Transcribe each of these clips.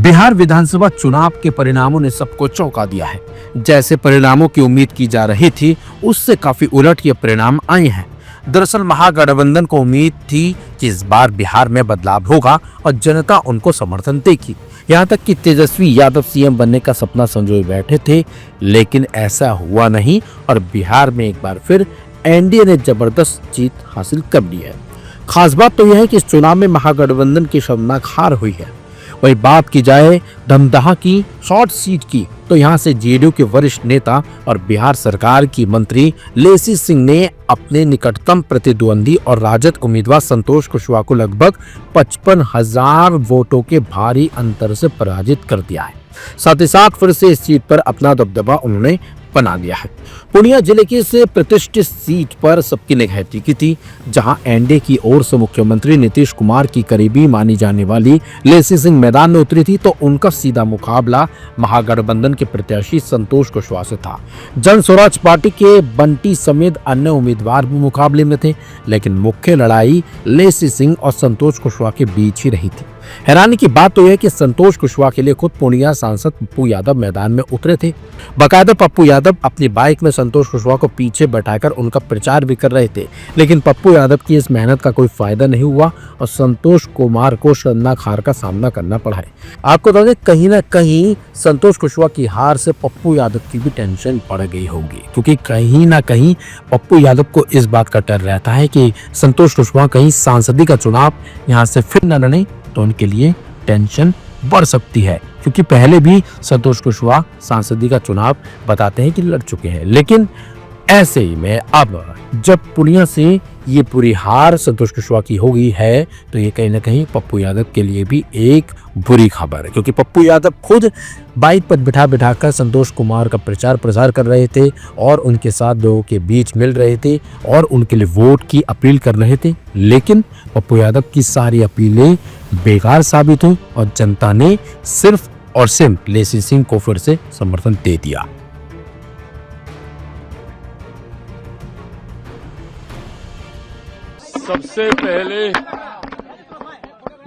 बिहार विधानसभा चुनाव के परिणामों ने सबको चौंका दिया है। जैसे परिणामों की उम्मीद की जा रही थी, उससे काफी उलट ये परिणाम आए हैं। दरअसल महागठबंधन को उम्मीद थी कि इस बार बिहार में बदलाव होगा और जनता उनको समर्थन देगी। यहाँ तक कि तेजस्वी यादव सीएम बनने का सपना संजोए बैठे थे, लेकिन ऐसा हुआ नहीं और बिहार में एक बार फिर एनडीए ने जबरदस्त जीत हासिल कर ली है। खास बात तो यह है कि इस चुनाव में महागठबंधन की शर्मनाक हार हुई है। वही बात की जाए धमदाहा की शॉर्ट सीट की, तो यहाँ से जेडीयू के वरिष्ठ नेता और बिहार सरकार की मंत्री लेसी सिंह ने अपने निकटतम प्रतिद्वंदी और राजद उम्मीदवार संतोष कुशवाहा को लगभग 55,000 वोटों के भारी अंतर से पराजित कर दिया है। साथ ही साथ फिर से इस सीट पर अपना दबदबा उन्होंने बना लिया है। पूर्णिया जिले की इस प्रतिष्ठित सीट पर सबकी निगाह टिकी थी, जहां एनडीए की ओर से मुख्यमंत्री नीतीश कुमार की करीबी मानी जाने वाली लेसी सिंह मैदान में उतरी थी, तो उनका सीधा मुकाबला महागठबंधन के प्रत्याशी संतोष कुशवाहा से था। जन स्वराज पार्टी के बंटी समेत अन्य उम्मीदवार भी मुकाबले में थे, लेकिन मुख्य लड़ाई लेसी सिंह और संतोष कुशवाहा के बीच ही रही थी। हैरानी की बात तो यह है कि संतोष कुशवाहा के लिए खुद पूर्णिया सांसद पप्पू यादव मैदान में उतरे थे। बाकायदा पप्पू यादव अपनी बाइक में संतोष कुशवाहा को पीछे बैठाकर उनका प्रचार भी कर रहे थे, लेकिन पप्पू यादव की इस मेहनत का कोई फायदा नहीं हुआ और संतोष कुमार को शर्मनाक हार का सामना करना पड़ा है। आपको बता दें, कहीं ना कहीं संतोष कुशवाहा की हार से पप्पू यादव की भी टेंशन पड़ गई होगी, क्योंकि कहीं ना कहीं पप्पू यादव को इस बात का डर रहता है कि संतोष कुशवाहा कहीं सांसदी का चुनाव यहाँ से फिर न लड़े तो उनके लिए टेंशन बढ़ सकती है, क्योंकि पहले भी संतोष कुशवाहा सांसदी का चुनाव बताते हैं कि लड़ चुके हैं। लेकिन ऐसे ही में अब जब पूर्णिया से ये पूरी हार संतोष कुशवाहा की हो गई है, तो ये कहीं ना कहीं पप्पू यादव के लिए भी एक बुरी खबर है, क्योंकि पप्पू यादव खुद बाइक पर बिठा कर संतोष कुमार का प्रचार प्रसार कर रहे थे और उनके साथ लोगों के बीच मिल रहे थे और उनके लिए वोट की अपील कर रहे थे। लेकिन पप्पू यादव की सारी अपीलें बेकार साबित हुई और जनता ने सिर्फ और सिर्फ लेसी सिंह को फिर से समर्थन दे दिया। सबसे पहले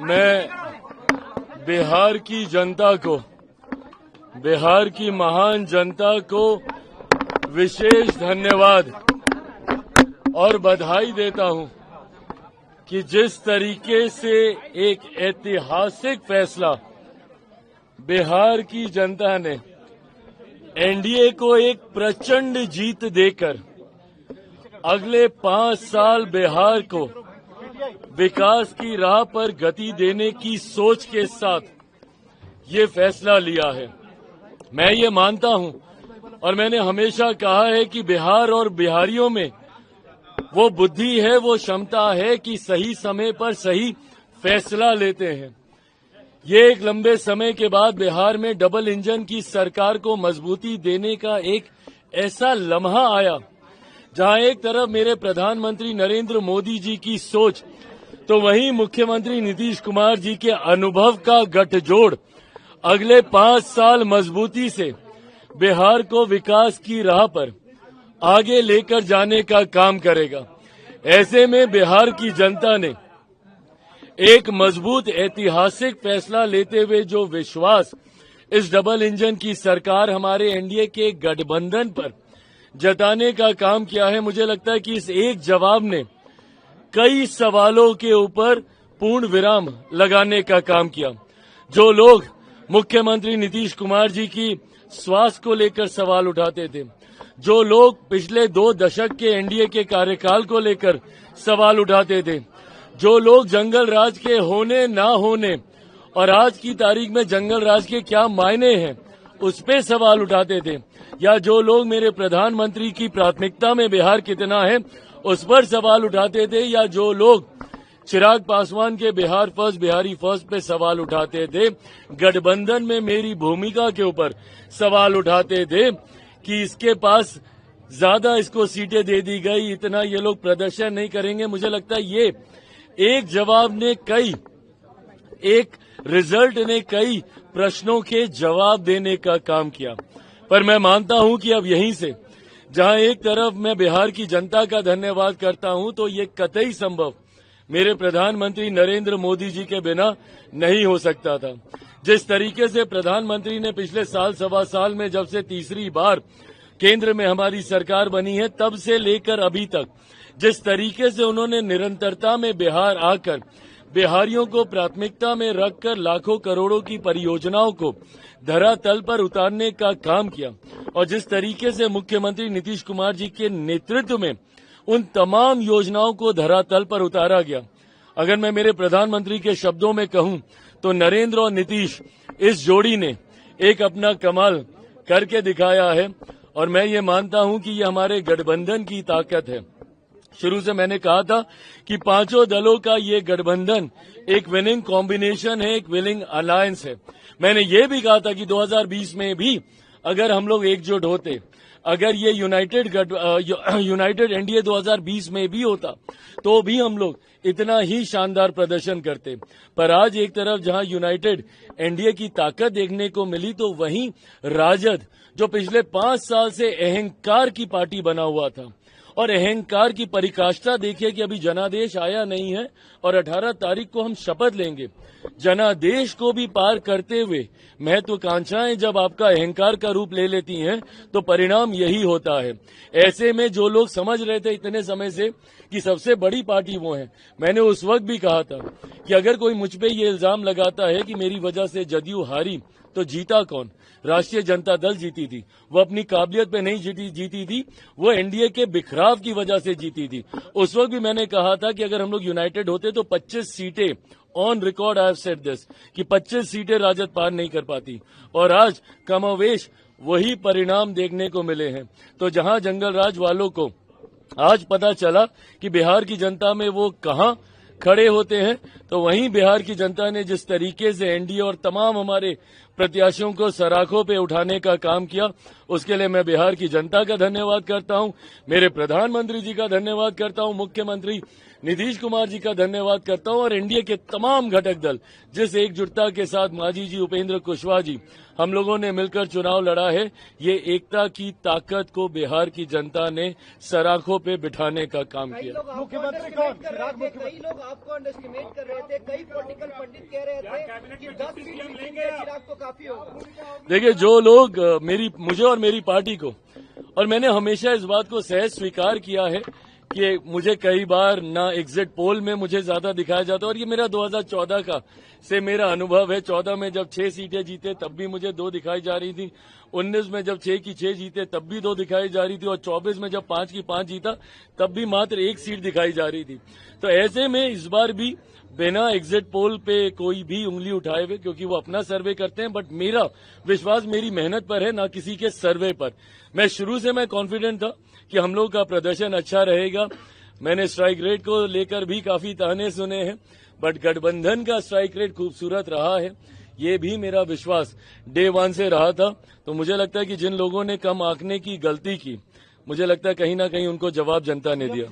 मैं बिहार की जनता को, बिहार की महान जनता को विशेष धन्यवाद और बधाई देता हूं कि जिस तरीके से एक ऐतिहासिक फैसला बिहार की जनता ने एनडीए को एक प्रचंड जीत देकर अगले 5 साल बिहार को विकास की राह पर गति देने की सोच के साथ ये फैसला लिया है। मैं ये मानता हूं और मैंने हमेशा कहा है कि बिहार और बिहारियों में वो बुद्धि है, वो क्षमता है कि सही समय पर सही फैसला लेते हैं। ये एक लंबे समय के बाद बिहार में डबल इंजन की सरकार को मजबूती देने का एक ऐसा लम्हा आया, जहां एक तरफ मेरे प्रधानमंत्री नरेंद्र मोदी जी की सोच, तो वहीं मुख्यमंत्री नीतीश कुमार जी के अनुभव का गठजोड़ अगले 5 साल मजबूती से बिहार को विकास की राह पर आगे लेकर जाने का काम करेगा। ऐसे में बिहार की जनता ने एक मजबूत ऐतिहासिक फैसला लेते हुए जो विश्वास इस डबल इंजन की सरकार हमारे एनडीए के गठबंधन पर जताने का काम किया है, मुझे लगता है कि इस एक जवाब ने कई सवालों के ऊपर पूर्ण विराम लगाने का काम किया। जो लोग मुख्यमंत्री नीतीश कुमार जी की स्वास्थ्य को लेकर सवाल उठाते थे, जो लोग पिछले 2 दशक के एनडीए के कार्यकाल को लेकर सवाल उठाते थे, जो लोग जंगल राज के होने ना होने और आज की तारीख में जंगल राज के क्या मायने हैं उस पे सवाल उठाते थे, या जो लोग मेरे प्रधानमंत्री की प्राथमिकता में बिहार कितना है उस पर सवाल उठाते थे, या जो लोग चिराग पासवान के बिहार फर्स्ट बिहारी फर्स्ट पे सवाल उठाते थे, गठबंधन में मेरी भूमिका के ऊपर सवाल उठाते थे कि इसके पास ज्यादा इसको सीटें दे दी गई, इतना ये लोग प्रदर्शन नहीं करेंगे। मुझे लगता है ये एक जवाब ने एक रिजल्ट ने कई प्रश्नों के जवाब देने का काम किया। पर मैं मानता हूं कि अब यहीं से, जहां एक तरफ मैं बिहार की जनता का धन्यवाद करता हूं, तो ये कतई संभव मेरे प्रधानमंत्री नरेंद्र मोदी जी के बिना नहीं हो सकता था। जिस तरीके से प्रधानमंत्री ने पिछले साल सवा साल में जब से तीसरी बार केंद्र में हमारी सरकार बनी है तब से लेकर अभी तक जिस तरीके से उन्होंने निरंतरता में बिहार आकर बिहारियों को प्राथमिकता में रखकर लाखों करोड़ों की परियोजनाओं को धरातल पर उतारने का काम किया और जिस तरीके से मुख्यमंत्री नीतीश कुमार जी के नेतृत्व में उन तमाम योजनाओं को धरातल पर उतारा गया। अगर मैं मेरे प्रधानमंत्री के शब्दों में कहूं तो नरेंद्र और नीतीश इस जोड़ी ने एक अपना कमाल करके दिखाया है और मैं ये मानता हूं कि ये हमारे गठबंधन की ताकत है। शुरू से मैंने कहा था कि पांचों दलों का ये गठबंधन एक विनिंग कॉम्बिनेशन है, एक विनिंग अलायंस है। मैंने ये भी कहा था कि 2020 में भी अगर हम लोग एकजुट होते, अगर ये यूनाइटेड एनडीए 2020 में भी होता तो भी हम लोग इतना ही शानदार प्रदर्शन करते। पर आज एक तरफ जहां यूनाइटेड एनडीए की ताकत देखने को मिली तो वहीं राजद जो पिछले 5 साल से अहंकार की पार्टी बना हुआ था और अहंकार की परिकाष्ठा देखिए कि अभी जनादेश आया नहीं है और 18 तारीख को हम शपथ लेंगे। जनादेश को भी पार करते हुए महत्वाकांक्षाएं जब आपका अहंकार का रूप ले लेती हैं तो परिणाम यही होता है। ऐसे में जो लोग समझ रहे थे इतने समय से कि सबसे बड़ी पार्टी वो है, मैंने उस वक्त भी कहा था कि अगर कोई मुझ पे ये इल्जाम लगाता है कि मेरी वजह से जदयू हारी तो जीता कौन? राष्ट्रीय जनता दल जीती थी। वो अपनी काबिलियत पे नहीं जीती थी, वो एनडीए के बिखराव की वजह से जीती थी। उस वक्त भी मैंने कहा था कि अगर हम लोग यूनाइटेड होते तो 25 सीटें on record I have said this कि 25 सीटें राजद पार नहीं कर पाती और आज कमोवेश वही परिणाम देखने को मिले हैं। तो जहां जंगल राज वालों को आज पता चला कि बिहार की जनता में वो कहां खड़े होते हैं तो वहीं बिहार की जनता ने जिस तरीके से एनडीए और तमाम हमारे प्रत्याशियों को सराखों पे उठाने का काम किया उसके लिए मैं बिहार की जनता का धन्यवाद करता हूं, मेरे प्रधानमंत्री जी का धन्यवाद करता हूं, मुख्यमंत्री नीतीश कुमार जी का धन्यवाद करता हूं और एनडीए के तमाम घटक दल जिस एकजुटता के साथ मांझी जी, उपेंद्र कुशवाहा जी हम लोगों ने मिलकर चुनाव लड़ा है, ये एकता की ताकत को बिहार की जनता ने सराखों पे बिठाने का काम किया। मुख्यमंत्री कौन? कई लोग आपको अंडरएस्टिमेट कर रहे थे, कई पॉलिटिकल पंडित कह रहे थे कि 10 सीट जीतेंगे चिराग तो काफी होगा। देखिए जो लोग मुझे और मेरी पार्टी को, और मैंने हमेशा इस बात को सहज स्वीकार किया है कि मुझे कई बार ना एग्जिट पोल में मुझे ज्यादा दिखाया जाता है और ये मेरा 2014 का से मेरा अनुभव है। 14 में जब 6 सीटें जीते तब भी मुझे 2 दिखाई जा रही थी, 19 में जब 6 की 6 जीते तब भी 2 दिखाई जा रही थी और 24 में जब 5 की 5 जीता तब भी मात्र 1 सीट दिखाई जा रही थी। तो ऐसे में इस बार भी बिना एग्जिट पोल पे कोई भी उंगली उठाए हुए, क्योंकि वो अपना सर्वे करते हैं, बट मेरा विश्वास मेरी मेहनत पर है, ना किसी के सर्वे पर। मैं शुरू से मैं कॉन्फिडेंट था कि हम लोग का प्रदर्शन अच्छा रहेगा। मैंने स्ट्राइक रेट को लेकर भी काफी ताने सुने हैं, बट गठबंधन का स्ट्राइक रेट खूबसूरत रहा है, ये भी मेरा विश्वास डे 1 से रहा था। तो मुझे लगता है कि जिन लोगों ने कम आंकने की गलती की, मुझे लगता है कहीं ना कहीं उनको जवाब जनता ने दिया।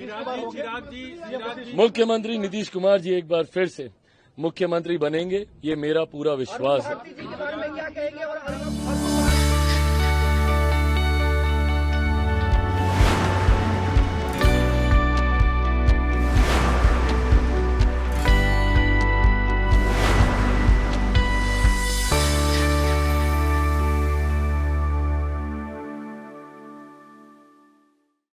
मुख्यमंत्री नीतीश कुमार जी एक बार फिर से मुख्यमंत्री बनेंगे, ये मेरा पूरा विश्वास है।